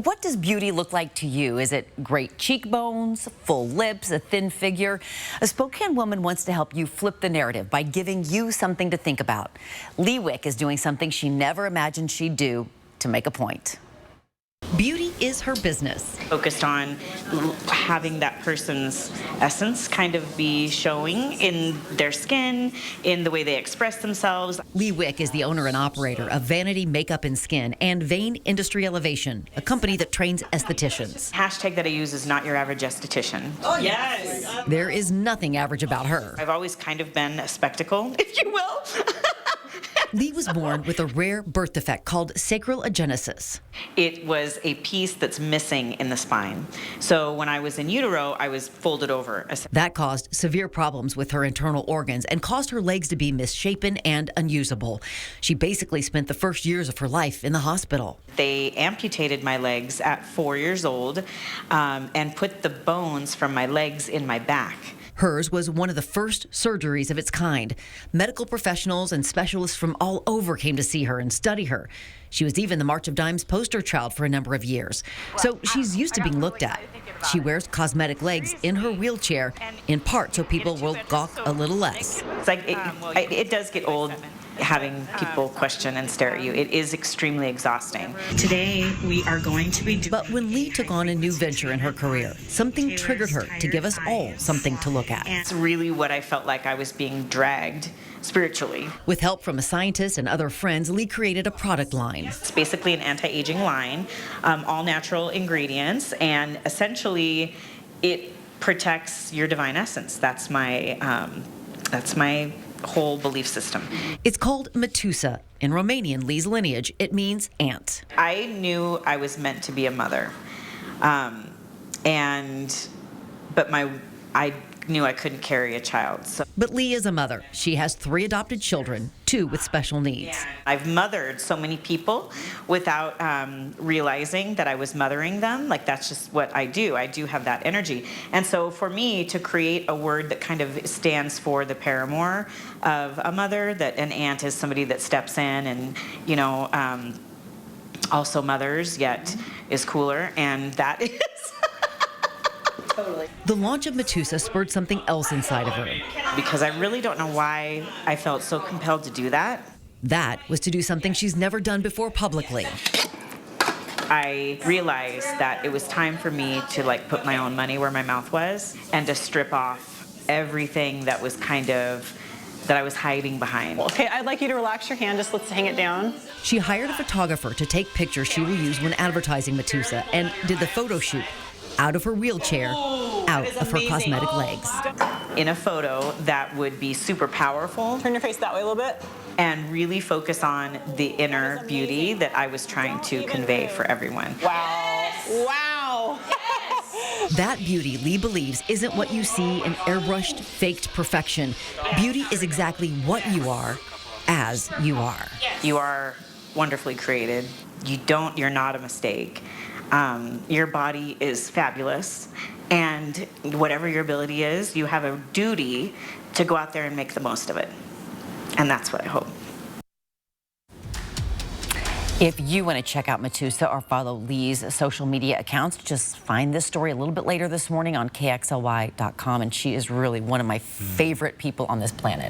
What does beauty look like to you? Is it great cheekbones, full lips, a thin figure? A Spokane woman wants to help you flip the narrative by giving you something to think about. Leigh Wick is doing something she never imagined she'd do to make a point. Beauty is her business. Focused on having that person's essence kind of be showing in their skin, in the way they express themselves. Leigh Wick is the owner and operator of Vanity Makeup and Skin and Vein Industry Elevation, a company that trains estheticians. Hashtag that I use is not your average esthetician. Oh, yes. There is nothing average about her. I've always kind of been a spectacle, if you will. Leigh was born with a rare birth defect called Sacral Agenisis. It was a piece that's missing in the spine. So when I was in utero, I was folded over. That caused severe problems with her internal organs and caused her legs to be misshapen and unusable. She basically spent the first years of her life in the hospital. They amputated my legs at 4 years old and put the bones from my legs in my back. Hers was one of the first surgeries of its kind. Medical professionals and specialists from all over came to see her and study her. She was even the March of Dimes poster child for a number of years. So she's used to being looked at. She wears cosmetic legs in her wheelchair, in part so people will gawk a little less. It's like it does get old having people question and stare at you. It is extremely exhausting. Today we are going to be doing... But when Leigh took on a new venture in her career, something triggered her to give us all something to look at. It's really what I felt like I was being dragged spiritually. With help from a scientist and other friends, Leigh created a product line. It's basically an anti-aging line, all natural ingredients, and essentially it protects your divine essence. That's my whole belief system. It's called Metusa. In Romanian, Leigh's lineage, it means ant. I knew I was meant to be a mother, but I knew I couldn't carry a child. So. But Leigh is a mother. She has 3 adopted children, 2 with special needs. I've mothered so many people without realizing that I was mothering them. Like, that's just what I do. I do have that energy. And so for me to create a word that kind of stands for the paramour of a mother, that an aunt is somebody that steps in and, you know, also mothers, yet is cooler, and that is... Totally. The launch of Metusa spurred something else inside of her. Because I really don't know why I felt so compelled to do that. That was to do something she's never done before publicly. I realized that it was time for me to put my own money where my mouth was and to strip off everything that was that I was hiding behind. Okay, I'd like you to relax your hand. Just let's hang it down. She hired a photographer to take pictures she will use when advertising Metusa and did the photo shoot out of her wheelchair, out of her cosmetic legs. In a photo that would be super powerful. Turn your face that way a little bit. And really focus on the inner beauty that I was trying to convey for everyone. Wow. Wow. That beauty, Leigh believes, isn't what you see in airbrushed, faked perfection. Beauty is exactly what you are, as you are. You are wonderfully created. You're not a mistake. Your body is fabulous, and whatever your ability is, you have a duty to go out there and make the most of it. And that's what I hope. If you want to check out Metusa or follow Leigh's social media accounts, just find this story a little bit later this morning on KXLY.com, and she is really one of my favorite people on this planet.